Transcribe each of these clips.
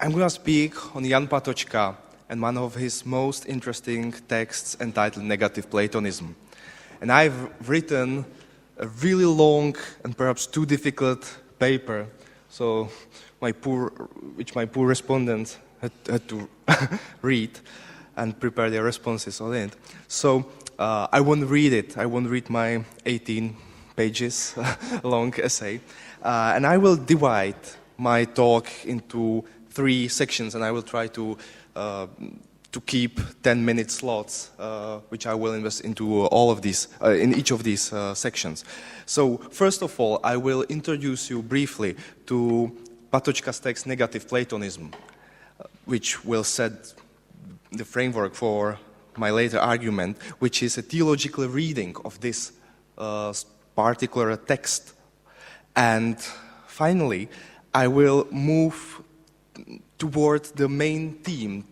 I'm going to speak on Jan Patočka and one of his most interesting texts entitled Negative Platonism. And I've written a really long and perhaps too difficult paper, so which my poor respondents had to read and prepare their responses on it. So I won't read it. I won't read my 18 pages long essay. And I will divide my talk into 3 sections, and I will try to keep 10-minute slots, which I will invest into all of these, in each of these sections. So first of all, I will introduce you briefly to Patočka's text Negative Platonism, which will set the framework for my later argument, which is a theological reading of this particular text. And finally, I will move toward the main theme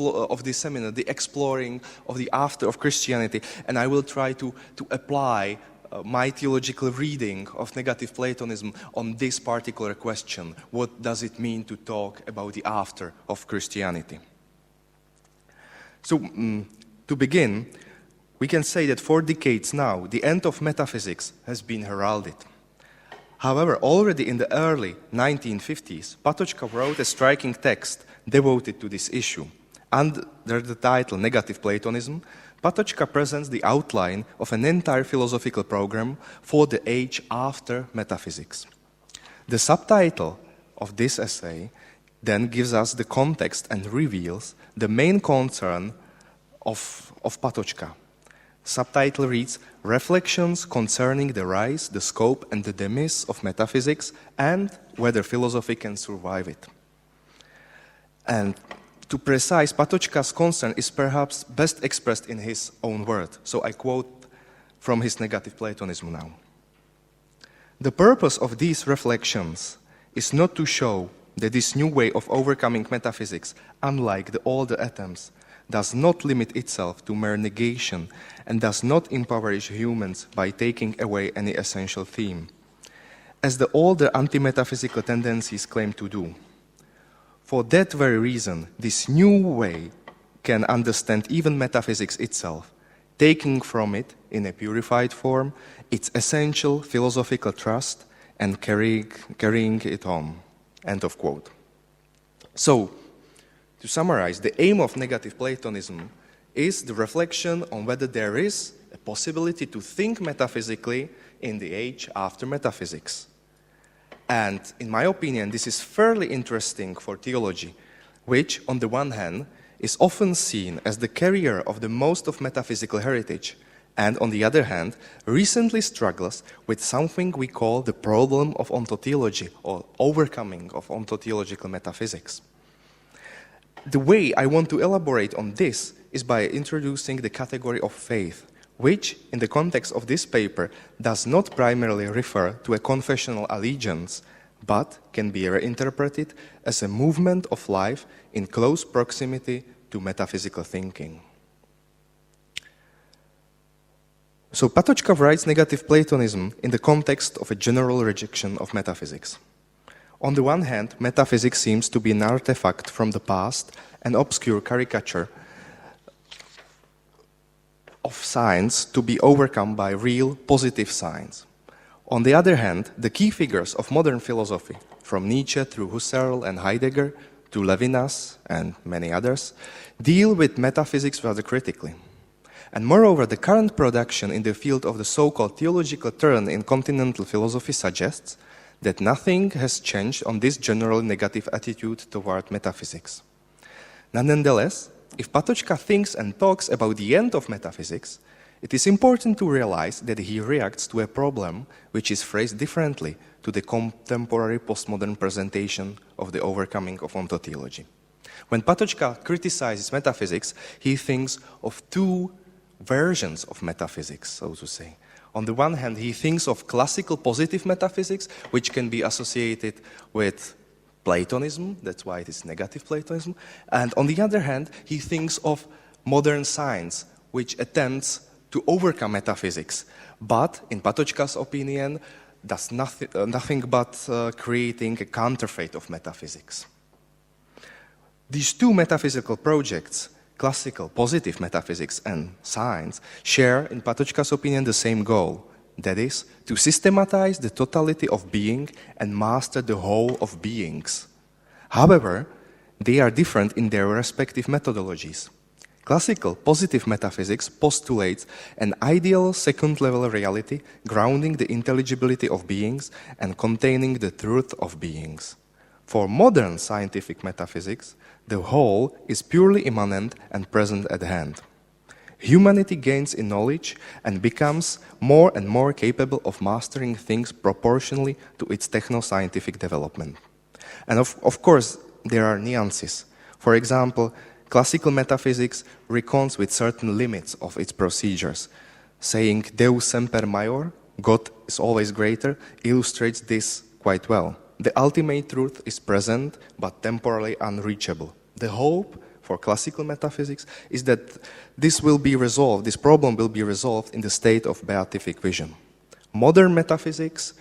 of this seminar, the exploring of the after of Christianity, and I will try to apply my theological reading of Negative Platonism on this particular question. What does it mean to talk about the after of Christianity? So, to begin, we can say that for decades now, the end of metaphysics has been heralded. However, already in the early 1950s, Patočka wrote a striking text devoted to this issue. Under the title Negative Platonism, Patočka presents the outline of an entire philosophical program for the age after metaphysics. The subtitle of this essay then gives us the context and reveals the main concern of Patočka. Subtitle reads, Reflections concerning the rise, the scope and the demise of metaphysics and whether philosophy can survive it. And to precise, Patočka's concern is perhaps best expressed in his own word. So I quote from his Negative Platonism now. The purpose of these reflections is not to show that this new way of overcoming metaphysics, unlike the older attempts, does not limit itself to mere negation and does not impoverish humans by taking away any essential theme, as the older anti-metaphysical tendencies claim to do. For that very reason, this new way can understand even metaphysics itself, taking from it, in a purified form, its essential philosophical trust and carrying it on. End of quote. So, to summarize, the aim of Negative Platonism is the reflection on whether there is a possibility to think metaphysically in the age after metaphysics. And in my opinion, this is fairly interesting for theology, which, on the one hand, is often seen as the carrier of the most of metaphysical heritage, and on the other hand, recently struggles with something we call the problem of ontotheology, or overcoming of ontotheological metaphysics. The way I want to elaborate on this is by introducing the category of faith, which, in the context of this paper, does not primarily refer to a confessional allegiance, but can be reinterpreted as a movement of life in close proximity to metaphysical thinking. So Patočka writes Negative Platonism in the context of a general rejection of metaphysics. On the one hand, metaphysics seems to be an artifact from the past, an obscure caricature of science to be overcome by real, positive science. On the other hand, the key figures of modern philosophy, from Nietzsche through Husserl and Heidegger to Levinas and many others, deal with metaphysics rather critically. And moreover, the current production in the field of the so-called theological turn in continental philosophy suggests that nothing has changed on this generally negative attitude toward metaphysics. Nonetheless, if Patočka thinks and talks about the end of metaphysics, it is important to realize that he reacts to a problem which is phrased differently to the contemporary postmodern presentation of the overcoming of ontotheology. When Patočka criticizes metaphysics, he thinks of 2 versions of metaphysics, so to say. On the one hand, he thinks of classical positive metaphysics, which can be associated with Platonism, that's why it is Negative Platonism. And on the other hand, he thinks of modern science, which attempts to overcome metaphysics, but, in Patočka's opinion, does nothing but creating a counterfeit of metaphysics. These two metaphysical projects, classical positive metaphysics and science, share, in Patočka's opinion, the same goal. That is, to systematize the totality of being and master the whole of beings. However, they are different in their respective methodologies. Classical positive metaphysics postulates an ideal second-level reality grounding the intelligibility of beings and containing the truth of beings. For modern scientific metaphysics, the whole is purely immanent and present at hand. Humanity gains in knowledge and becomes more and more capable of mastering things proportionally to its techno-scientific development. And of course, there are nuances. For example, classical metaphysics reckons with certain limits of its procedures. Saying Deus semper maior, God is always greater, illustrates this quite well. The ultimate truth is present but temporally unreachable. The hope for classical metaphysics is that this problem will be resolved in the state of beatific vision. Modern metaphysics,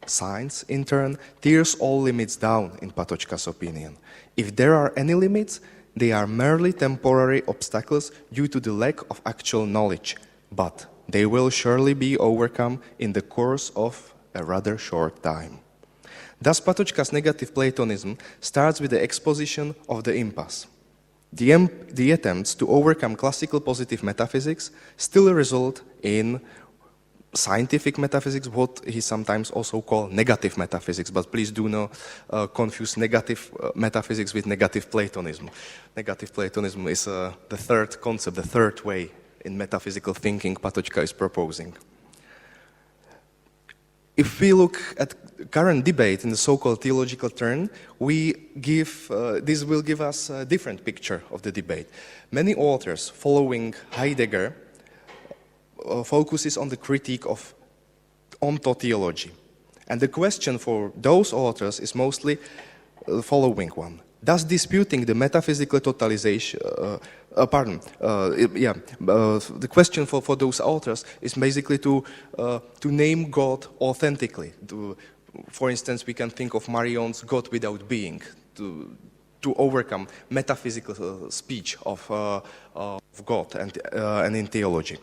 science, in turn, tears all limits down, in Patočka's opinion. If there are any limits, they are merely temporary obstacles due to the lack of actual knowledge, but they will surely be overcome in the course of a rather short time. Thus, Patočka's negative Platonism starts with the exposition of the impasse. The attempts to overcome classical positive metaphysics still result in scientific metaphysics, what he sometimes also called negative metaphysics, but please do not confuse negative metaphysics with negative Platonism. Negative Platonism is the third concept, the third way in metaphysical thinking Patočka is proposing. If we look at current debate in the so-called theological turn, this will give us a different picture of the debate. Many authors following Heidegger focuses on the critique of ontology. And the question for those authors is mostly the following one. Thus disputing the metaphysical totalization, the question for those authors is basically to name God authentically. For instance, we can think of Marion's God without being, to overcome metaphysical speech of God and in theology.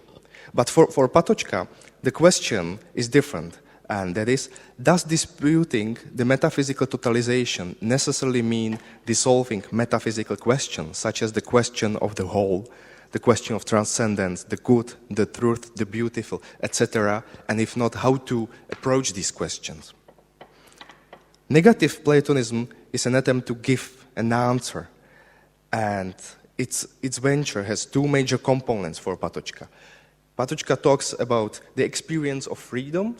But for Patočka, the question is different, and that is, does disputing the metaphysical totalization necessarily mean dissolving metaphysical questions, such as the question of the whole, the question of transcendence, the good, the truth, the beautiful, etc., and if not, how to approach these questions? Negative Platonism is an attempt to give an answer, and its venture has two major components for Patočka. Patočka talks about the experience of freedom,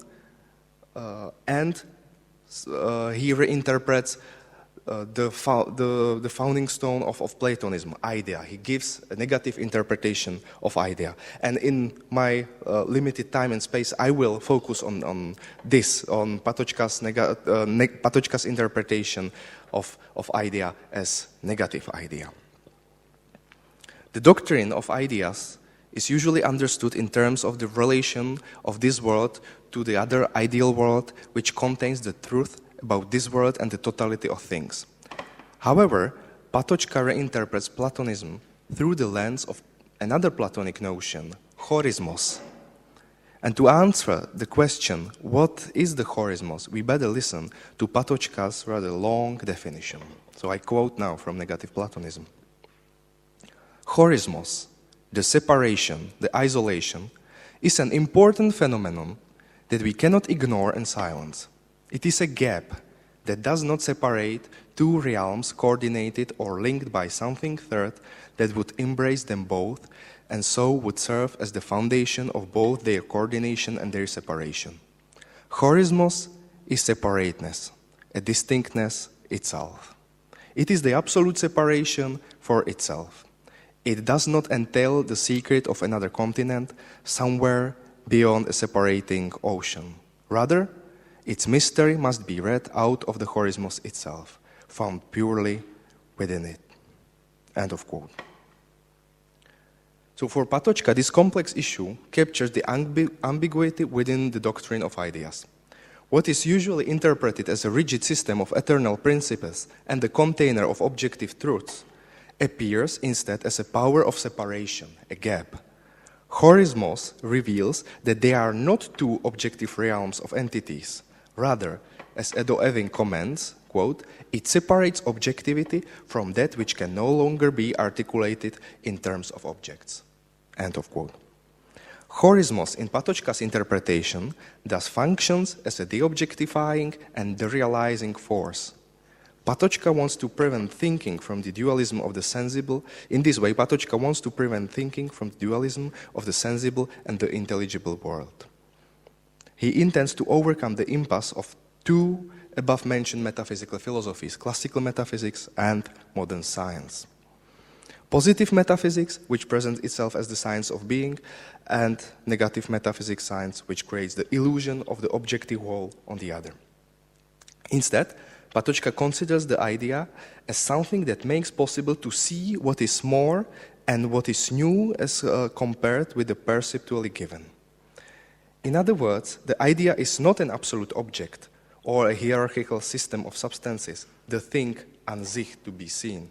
and he reinterprets the founding stone of Platonism, idea. He gives a negative interpretation of idea. And in my limited time and space, I will focus on this, on Patočka's interpretation of idea as negative idea. The doctrine of ideas is usually understood in terms of the relation of this world to the other ideal world, which contains the truth about this world and the totality of things. However, Patočka reinterprets Platonism through the lens of another Platonic notion, chorismos. And to answer the question, what is the chorismos, we better listen to Patočka's rather long definition. So I quote now from Negative Platonism. Chorismos, the separation, the isolation, is an important phenomenon that we cannot ignore and silence. It is a gap that does not separate two realms coordinated or linked by something third that would embrace them both and so would serve as the foundation of both their coordination and their separation. Chorismos is separateness, a distinctness itself. It is the absolute separation for itself. It does not entail the secret of another continent somewhere beyond a separating ocean. Rather, its mystery must be read out of the chorismos itself, found purely within it. End of quote. So for Patočka, this complex issue captures the ambiguity within the doctrine of ideas. What is usually interpreted as a rigid system of eternal principles and the container of objective truths appears instead as a power of separation, a gap. Horismos reveals that they are not two objective realms of entities. Rather, as Edo Eving comments, quote, it separates objectivity from that which can no longer be articulated in terms of objects. End of quote. Horismos, in Patočka's interpretation, thus functions as a deobjectifying and derealizing force. Patočka wants to prevent thinking from the dualism of the sensible. In this way, Patočka wants to prevent thinking from the dualism of the sensible and the intelligible world. He intends to overcome the impasse of two above-mentioned metaphysical philosophies, classical metaphysics and modern science. Positive metaphysics, which presents itself as the science of being, and negative metaphysics science, which creates the illusion of the objective whole on the other. Instead, Patočka considers the idea as something that makes possible to see what is more and what is new as compared with the perceptually given. In other words, the idea is not an absolute object or a hierarchical system of substances, the thing an sich to be seen.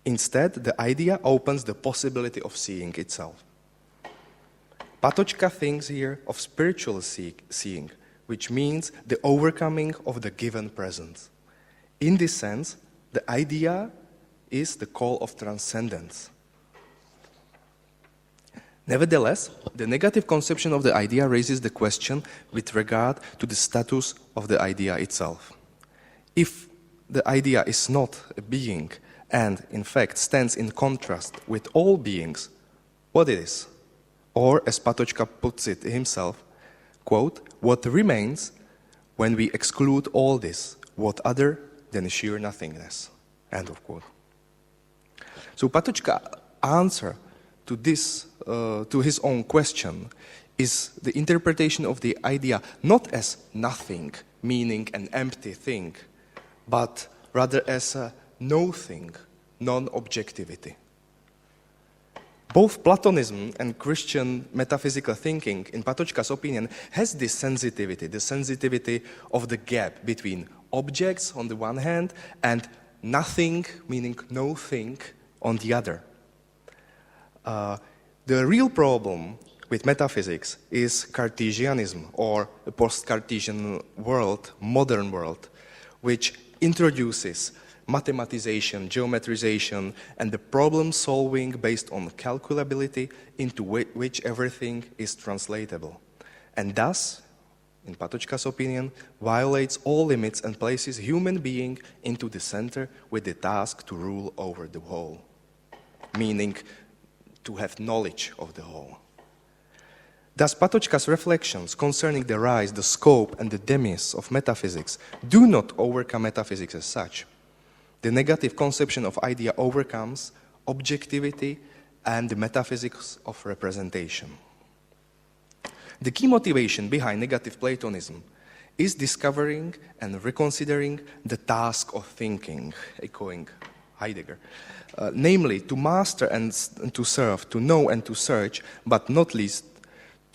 Instead, the idea opens the possibility of seeing itself. Patočka thinks here of spiritual seeing, which means the overcoming of the given presence. In this sense, the idea is the call of transcendence. Nevertheless, the negative conception of the idea raises the question with regard to the status of the idea itself. If the idea is not a being and, in fact, stands in contrast with all beings, what it is? Or, as Patočka puts it himself, quote, what remains when we exclude all this, what other than sheer nothingness, end of quote. So Patočka's answer to this, to his own question, is the interpretation of the idea not as nothing, meaning an empty thing, but rather as a no thing, non-objectivity. Both Platonism and Christian metaphysical thinking, in Patočka's opinion, has this sensitivity, the sensitivity of the gap between objects on the one hand and nothing, meaning no thing, on the other. The real problem with metaphysics is Cartesianism, or a post-Cartesian world, modern world, which introduces mathematization, geometrization, and the problem-solving based on calculability into which everything is translatable. And thus, in Patočka's opinion, violates all limits and places human being into the center with the task to rule over the whole, meaning to have knowledge of the whole. Thus, Patočka's reflections concerning the rise, the scope, and the demise of metaphysics do not overcome metaphysics as such. The negative conception of idea overcomes objectivity and the metaphysics of representation. The key motivation behind negative Platonism is discovering and reconsidering the task of thinking, echoing Heidegger, namely to master and to serve, to know and to search, but not least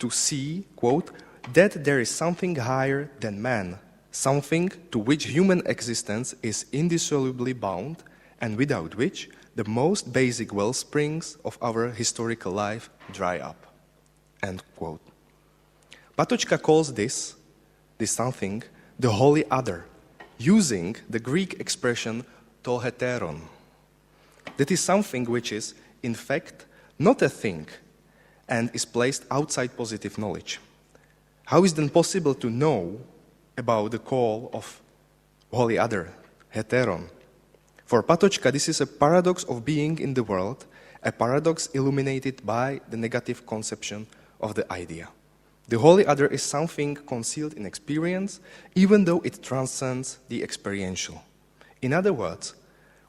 to see, quote, that there is something higher than man, something to which human existence is indissolubly bound and without which the most basic well springs of our historical life dry up, end quote. Patočka calls this something the holy other, using the Greek expression to heteron. That is something which is, in fact, not a thing and is placed outside positive knowledge. How is then possible to know about the call of holy other, heteron? For Patočka, this is a paradox of being in the world, a paradox illuminated by the negative conception of the idea. The holy other is something concealed in experience, even though it transcends the experiential. In other words,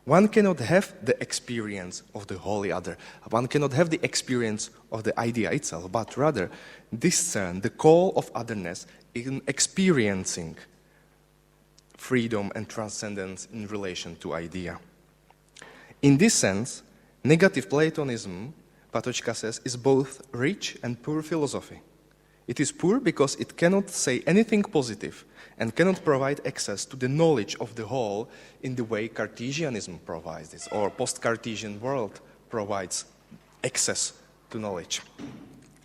one cannot have the experience of the holy other. One cannot have the experience of the idea itself, but rather discern the call of otherness in experiencing freedom and transcendence in relation to idea. In this sense, negative Platonism, Patočka says, is both rich and pure philosophy. It is poor because it cannot say anything positive and cannot provide access to the knowledge of the whole in the way Cartesianism provides this, or post-Cartesian world provides access to knowledge.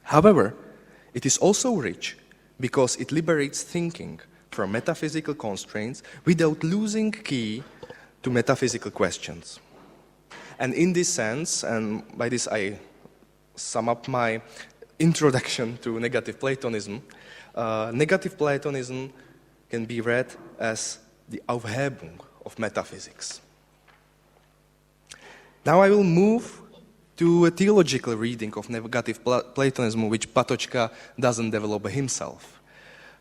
However, it is also rich because it liberates thinking from metaphysical constraints without losing key to metaphysical questions. And in this sense, and by this I sum up my introduction to negative Platonism, negative Platonism can be read as the Aufhebung of metaphysics. Now I will move to a theological reading of negative Platonism, which Patočka doesn't develop himself.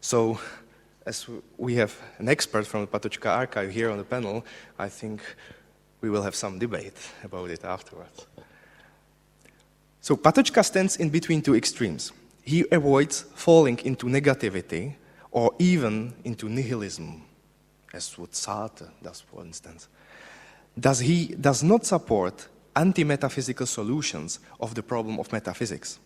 So, as we have an expert from the Patočka archive here on the panel, I think we will have some debate about it afterwards. So Patočka stands in between two extremes. He avoids falling into negativity or even into nihilism, as what Sartre does, for instance. He does not support anti-metaphysical solutions of the problem of metaphysics.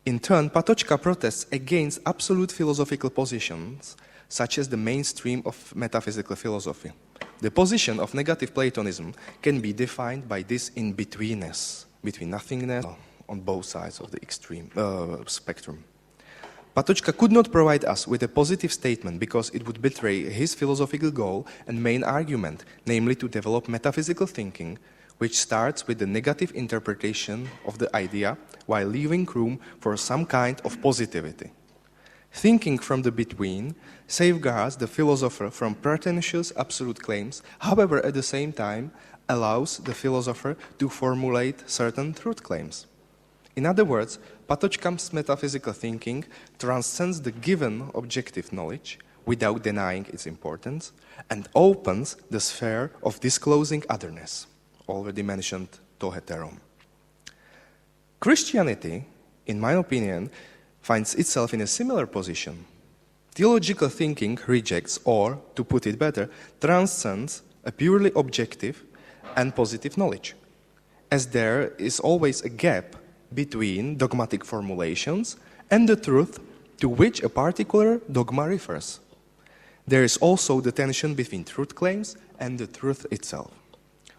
In turn, Patočka protests against absolute philosophical positions, such as the mainstream of metaphysical philosophy. The position of negative Platonism can be defined by this in-betweenness, between nothingness on both sides of the extreme spectrum. Patočka could not provide us with a positive statement because it would betray his philosophical goal and main argument, namely to develop metaphysical thinking, which starts with the negative interpretation of the idea while leaving room for some kind of positivity. Thinking from the between safeguards the philosopher from pretentious absolute claims, however, at the same time, allows the philosopher to formulate certain truth claims. In other words, Patočka's metaphysical thinking transcends the given objective knowledge without denying its importance and opens the sphere of disclosing otherness, already mentioned to heteron. Christianity, in my opinion, finds itself in a similar position. Theological thinking rejects, or, to put it better, transcends a purely objective and positive knowledge, as there is always a gap between dogmatic formulations and the truth to which a particular dogma refers. There is also the tension between truth claims and the truth itself.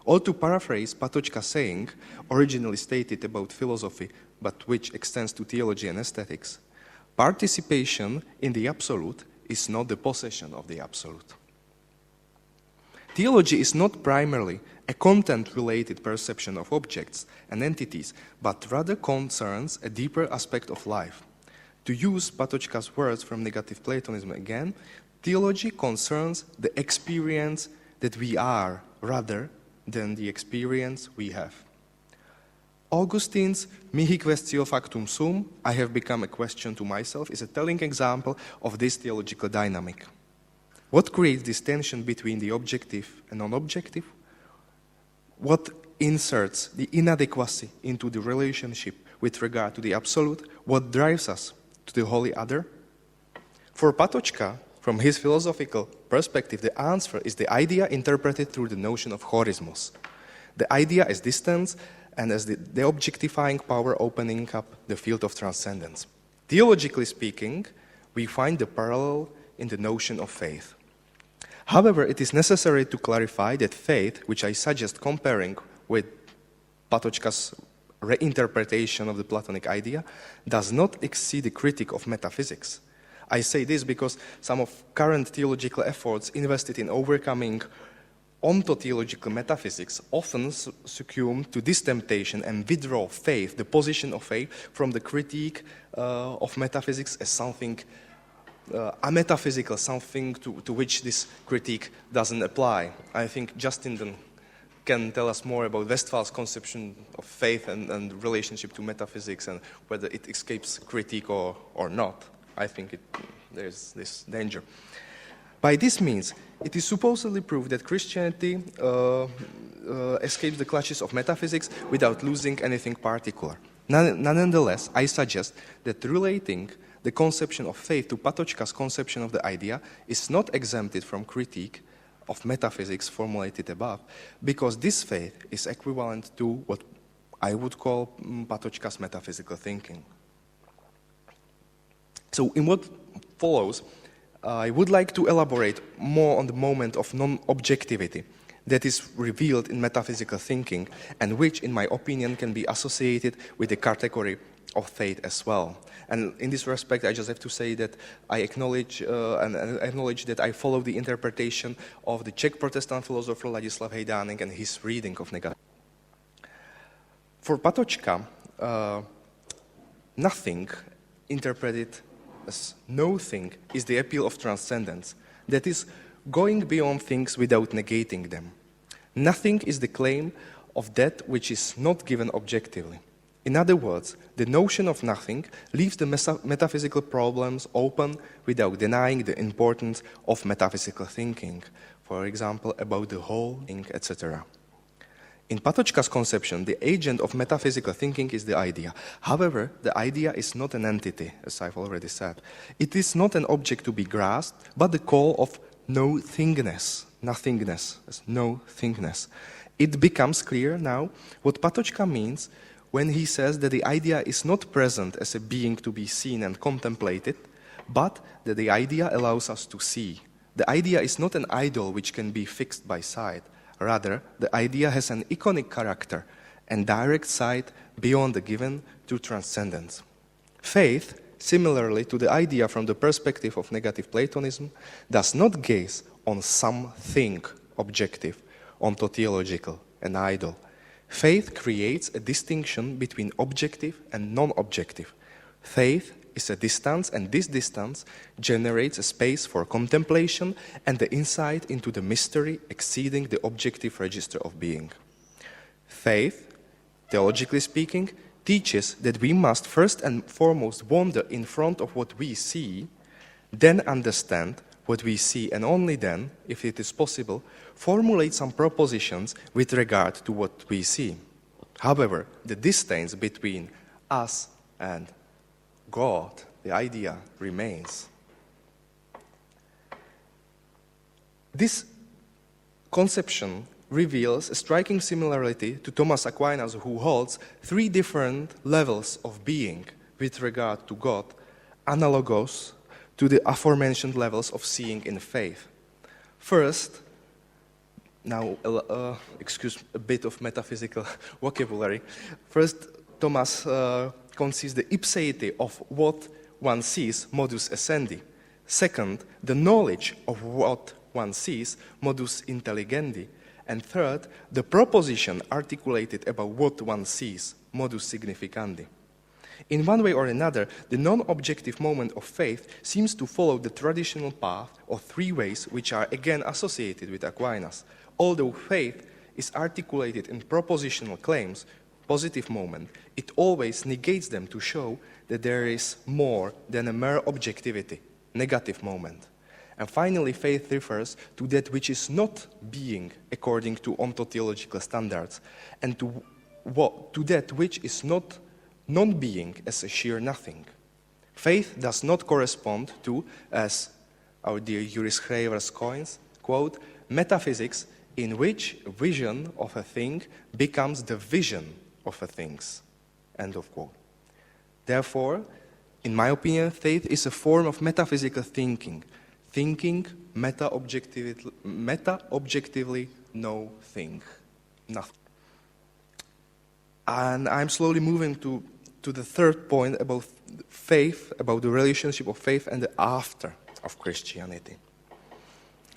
Or to paraphrase Patočka's saying, originally stated about philosophy, but which extends to theology and aesthetics, participation in the absolute is not the possession of the absolute. Theology is not primarily a content-related perception of objects and entities, but rather concerns a deeper aspect of life. To use Patočka's words from negative Platonism again, theology concerns the experience that we are, rather than the experience we have. Augustine's mihi quaestio factum sum, I have become a question to myself, is a telling example of this theological dynamic. What creates this tension between the objective and non-objective? What inserts the inadequacy into the relationship with regard to the absolute? What drives us to the holy other? For Patočka, from his philosophical perspective, the answer is the idea interpreted through the notion of horismos. The idea as distance and as the objectifying power opening up the field of transcendence. Theologically speaking, we find the parallel in the notion of faith. However, it is necessary to clarify that faith, which I suggest comparing with Patočka's reinterpretation of the Platonic idea, does not exceed the critique of metaphysics. I say this because some of current theological efforts invested in overcoming ontotheological metaphysics often succumb to this temptation and withdraw faith, the position of faith, from the critique of metaphysics as something ametaphysical, something to which this critique doesn't apply. I think Justin can tell us more about Westphal's conception of faith and relationship to metaphysics and whether it escapes critique or not. I think there's this danger. By this means, it is supposedly proved that Christianity escapes the clutches of metaphysics without losing anything particular. Nonetheless, I suggest that relating the conception of faith to Patočka's conception of the idea is not exempted from critique of metaphysics formulated above, because this faith is equivalent to what I would call Patočka's metaphysical thinking. So in what follows, I would like to elaborate more on the moment of non-objectivity that is revealed in metaphysical thinking and which, in my opinion, can be associated with the category of faith as well. And in this respect, I just have to say that I acknowledge that I follow the interpretation of the Czech Protestant philosopher Ladislav Hejdánek and his reading of negative. For Patočka, nothing, interpreted as no thing, is the appeal of transcendence, that is, going beyond things without negating them. Nothing is the claim of that which is not given objectively. In other words, the notion of nothing leaves the metaphysical problems open without denying the importance of metaphysical thinking, for example, about the whole thing, etc. In Patočka's conception, the agent of metaphysical thinking is the idea. However, the idea is not an entity, as I've already said. It is not an object to be grasped, but the call of no-thingness, nothingness, no-thingness. It becomes clear now what Patočka means when he says that the idea is not present as a being to be seen and contemplated, but that the idea allows us to see. The idea is not an idol which can be fixed by sight. Rather, the idea has an iconic character and direct sight beyond the given to transcendence. Faith, similarly to the idea from the perspective of negative Platonism, does not gaze on something objective, ontological, an idol. Faith creates a distinction between objective and non-objective. Faith is a distance, and this distance generates a space for contemplation and the insight into the mystery exceeding the objective register of being. Faith, theologically speaking, teaches that we must first and foremost wander in front of what we see, then understand what we see, and only then, if it is possible, formulate some propositions with regard to what we see. However, the distance between us and God, the idea, remains. This conception reveals a striking similarity to Thomas Aquinas, who holds three different levels of being with regard to God, analogous to the aforementioned levels of seeing in faith. First, now excuse a bit of metaphysical vocabulary. First, Thomas conceives the ipseity of what one sees, modus essendi. Second, the knowledge of what one sees, modus intelligendi. And third, the proposition articulated about what one sees, modus significandi. In one way or another, the non-objective moment of faith seems to follow the traditional path of three ways which are again associated with Aquinas. Although faith is articulated in propositional claims, positive moment, it always negates them to show that there is more than a mere objectivity, negative moment. And finally, faith refers to that which is not being according to ontological standards, and to that which is not non-being as a sheer nothing. Faith does not correspond to, as our dear Juris Schreivers coins, quote, metaphysics in which vision of a thing becomes the vision of a things, end of quote. Therefore, in my opinion, faith is a form of metaphysical thinking, meta-objectively no thing, nothing. And I'm slowly moving to the third point about faith, about the relationship of faith and the after of Christianity.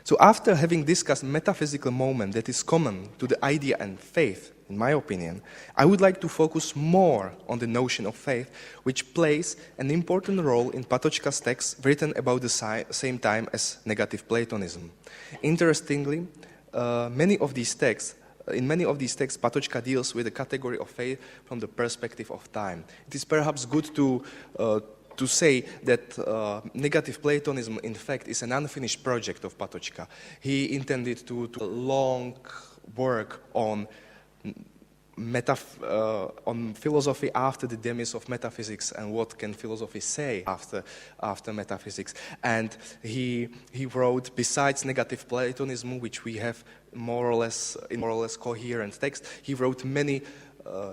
So after having discussed metaphysical moment that is common to the idea and faith, in my opinion, I would like to focus more on the notion of faith, which plays an important role in Patočka's text written about the same time as negative Platonism. Interestingly, in many of these texts, Patočka deals with the category of faith from the perspective of time. It is perhaps good to say that negative Platonism, in fact, is an unfinished project of Patočka. He intended to long work on philosophy after the demise of metaphysics and what can philosophy say after metaphysics. And he wrote, besides negative Platonism, which we have more or less coherent text, he wrote many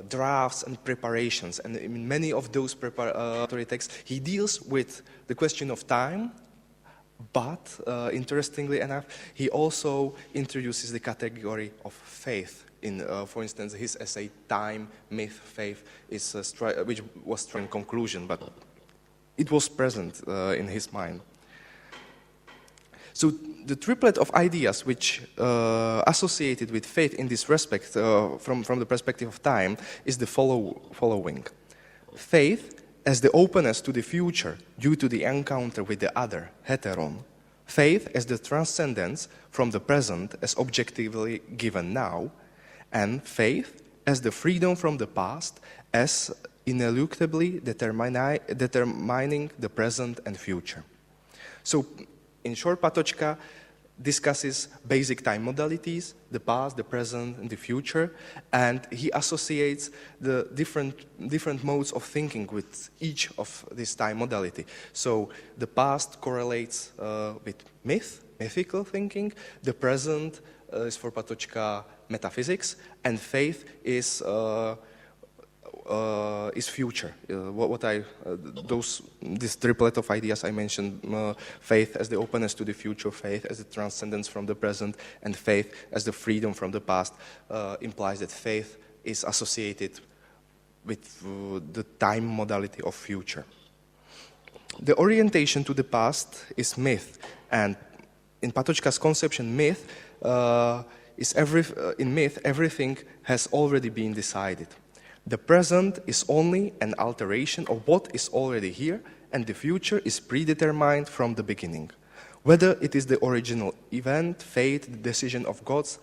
drafts and preparations. And in many of those preparatory texts, he deals with the question of time, but interestingly enough, he also introduces the category of faith. In, for instance, his essay "Time, Myth, Faith," which was in conclusion, but it was present in his mind. So the triplet of ideas which associated with faith in this respect, from the perspective of time, is the following. Faith as the openness to the future due to the encounter with the other, heteron. Faith as the transcendence from the present as objectively given now. And faith as the freedom from the past as ineluctably determining the present and future. So, in short, Patočka discusses basic time modalities, the past, the present, and the future, and he associates the different modes of thinking with each of this time modality. So the past correlates with mythical thinking, the present is for Patočka metaphysics, and faith is future. This triplet of ideas I mentioned, faith as the openness to the future, faith as the transcendence from the present, and faith as the freedom from the past, implies that faith is associated with the time modality of future. The orientation to the past is myth, and in Patočka's conception, in myth, everything has already been decided. The present is only an alteration of what is already here, and the future is predetermined from the beginning. Whether it is the original event, fate, the decision of gods,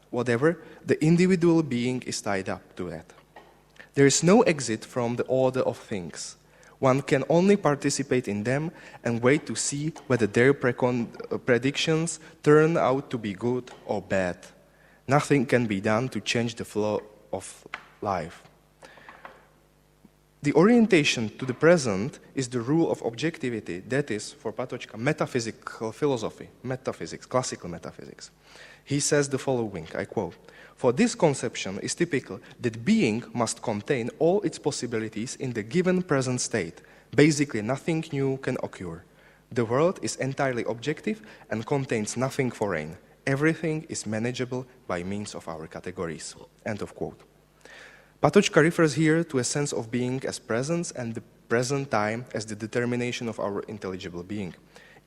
whatever, the individual being is tied up to that. There is no exit from the order of things. One can only participate in them and wait to see whether their predictions turn out to be good or bad. Nothing can be done to change the flow of life. The orientation to the present is the rule of objectivity, that is, for Patočka, metaphysical philosophy, metaphysics, classical metaphysics. He says the following, I quote, "For this conception is typical that being must contain all its possibilities in the given present state. Basically, nothing new can occur. The world is entirely objective and contains nothing foreign. Everything is manageable by means of our categories." End of quote. Patočka refers here to a sense of being as presence and the present time as the determination of our intelligible being.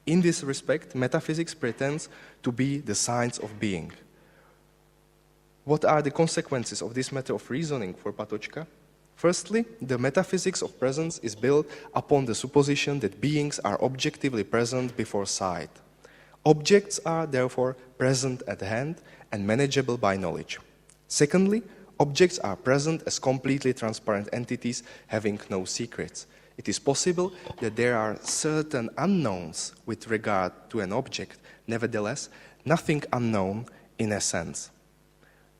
In this respect, metaphysics pretends to be the science of being. What are the consequences of this matter of reasoning for Patočka? Firstly, the metaphysics of presence is built upon the supposition that beings are objectively present before sight. Objects are therefore present at hand and manageable by knowledge. Secondly, objects are present as completely transparent entities having no secrets. It is possible that there are certain unknowns with regard to an object, nevertheless, nothing unknown in a sense.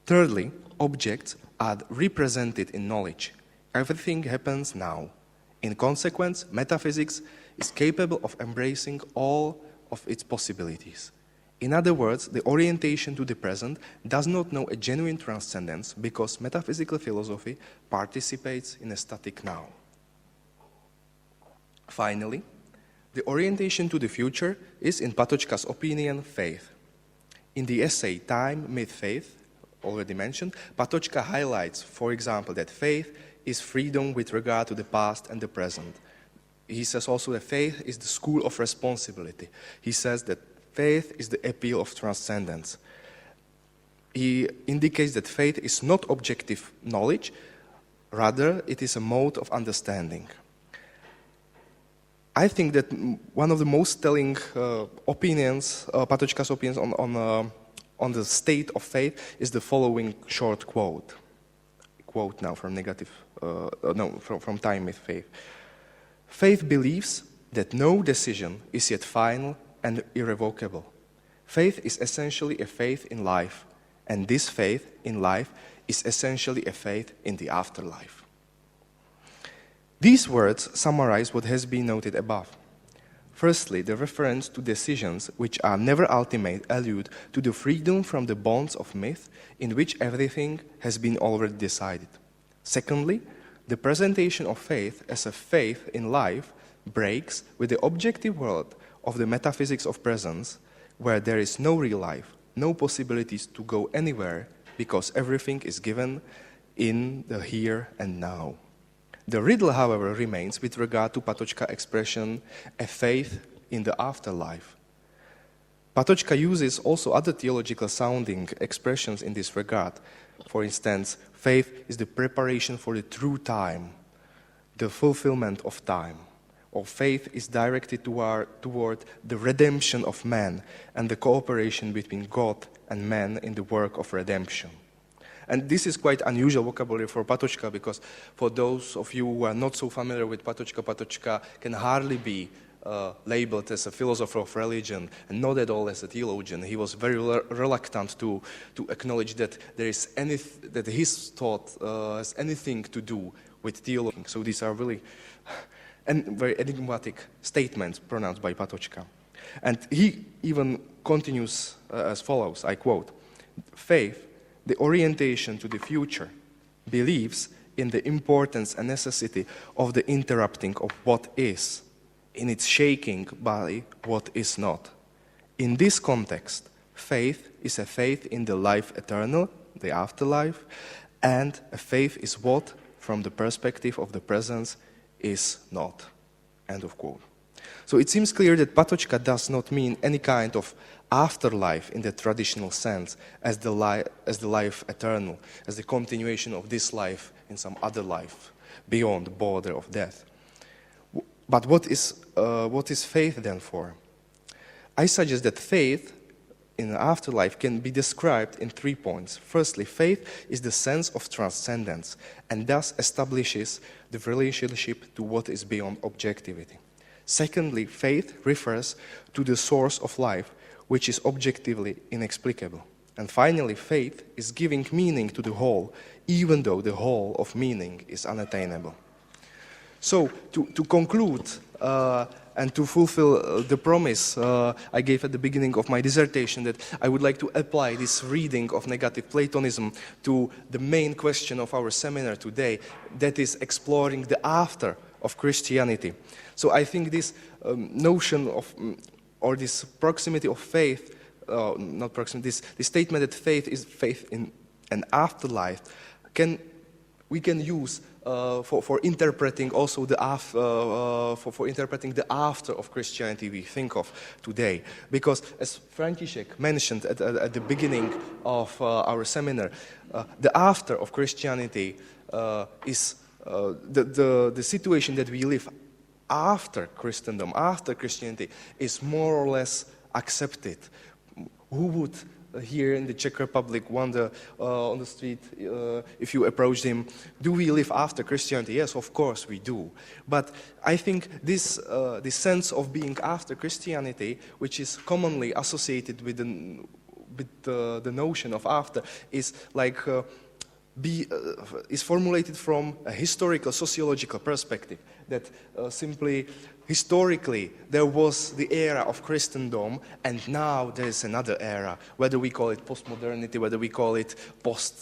Thirdly, objects are represented in knowledge. Everything happens now. In consequence, metaphysics is capable of embracing all of its possibilities. In other words, the orientation to the present does not know a genuine transcendence because metaphysical philosophy participates in a static now. Finally, the orientation to the future is, in Patočka's opinion, faith. In the essay Time, Myth, Faith, already mentioned, Patočka highlights, for example, that faith is freedom with regard to the past and the present. He says also that faith is the school of responsibility. He says that faith is the appeal of transcendence. He indicates that faith is not objective knowledge, rather it is a mode of understanding. I think that one of the most telling opinions, Patočka's opinions on the state of faith is the following short quote. Quote now from from Time with Faith. Faith believes that no decision is yet final and irrevocable. Faith is essentially a faith in life, and this faith in life is essentially a faith in the afterlife. These words summarize what has been noted above. Firstly, the reference to decisions which are never ultimate allude to the freedom from the bonds of myth in which everything has been already decided. Secondly, the presentation of faith as a faith in life breaks with the objective world of the metaphysics of presence, where there is no real life, no possibilities to go anywhere, because everything is given in the here and now. The riddle, however, remains with regard to Patočka expression, a faith in the afterlife. Patočka uses also other theological sounding expressions in this regard. For instance, faith is the preparation for the true time, the fulfillment of time. Or faith is directed toward the redemption of man and the cooperation between God and man in the work of redemption. And this is quite unusual vocabulary for Patočka, because for those of you who are not so familiar with Patočka, Patočka can hardly be labeled as a philosopher of religion and not at all as a theologian. He was very reluctant to acknowledge that that his thought has anything to do with theology. So these are really very enigmatic statements pronounced by Patočka. And he even continues as follows, I quote, "Faith, the orientation to the future, believes in the importance and necessity of the interrupting of what is, in its shaking by what is not. In this context, faith is a faith in the life eternal, the afterlife, and a faith is what, from the perspective of the presence, is not." End of quote. So it seems clear that Patočka does not mean any kind of afterlife in the traditional sense as the life eternal, as the continuation of this life in some other life beyond the border of death. But what is faith then for? I suggest that faith in the afterlife can be described in 3 points. Firstly, faith is the sense of transcendence and thus establishes the relationship to what is beyond objectivity. Secondly, faith refers to the source of life, which is objectively inexplicable. And finally, faith is giving meaning to the whole, even though the whole of meaning is unattainable. So, to conclude and to fulfill the promise I gave at the beginning of my dissertation, that I would like to apply this reading of negative Platonism to the main question of our seminar today, that is exploring the after of Christianity. So I think this notion of, or this proximity of faith, not proximity, this statement that faith is faith in an afterlife, we can use for interpreting also the for interpreting the after of Christianity we think of today. Because as František mentioned at the beginning of our seminar, the after of Christianity is the situation that we live after Christendom, after Christianity, is more or less accepted. Who would here in the Czech Republic wonder on the street, if you approach him, do we live after Christianity? Yes, of course we do. But I think this sense of being after Christianity, which is commonly associated with the notion of after, is like is formulated from a historical sociological perspective, that simply historically there was the era of Christendom and now there is another era, whether we call it postmodernity, whether we call it post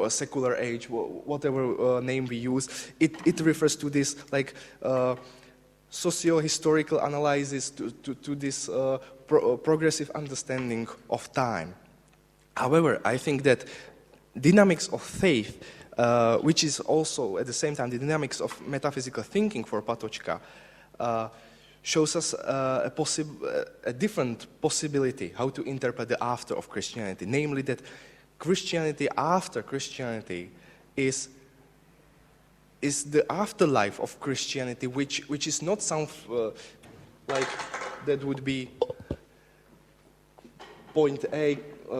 secular age, whatever name we use, it refers to this like socio-historical analysis, to this progressive understanding of time. However, I think that dynamics of faith, which is also at the same time the dynamics of metaphysical thinking for Patočka, shows us a different possibility how to interpret the after of Christianity, namely that Christianity after Christianity is the afterlife of Christianity, which is not some like that would be point A,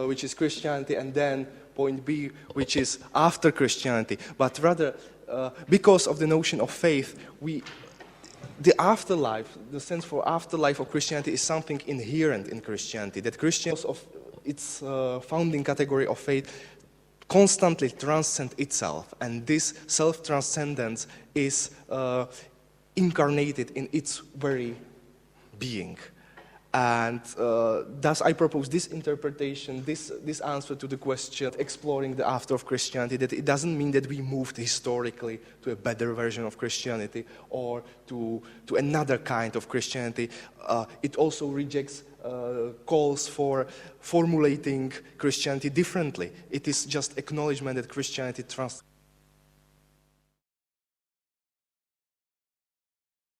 which is Christianity, and then point B, which is after Christianity, but rather because of the notion of faith, the afterlife, the sense for afterlife of Christianity is something inherent in Christianity, that Christianity of its founding category of faith constantly transcends itself, and this self-transcendence is incarnated in its very being. And thus I propose this interpretation, this answer to the question, exploring the after of Christianity, that it doesn't mean that we moved historically to a better version of Christianity or to another kind of Christianity. It also rejects calls for formulating Christianity differently. It is just acknowledgement that Christianity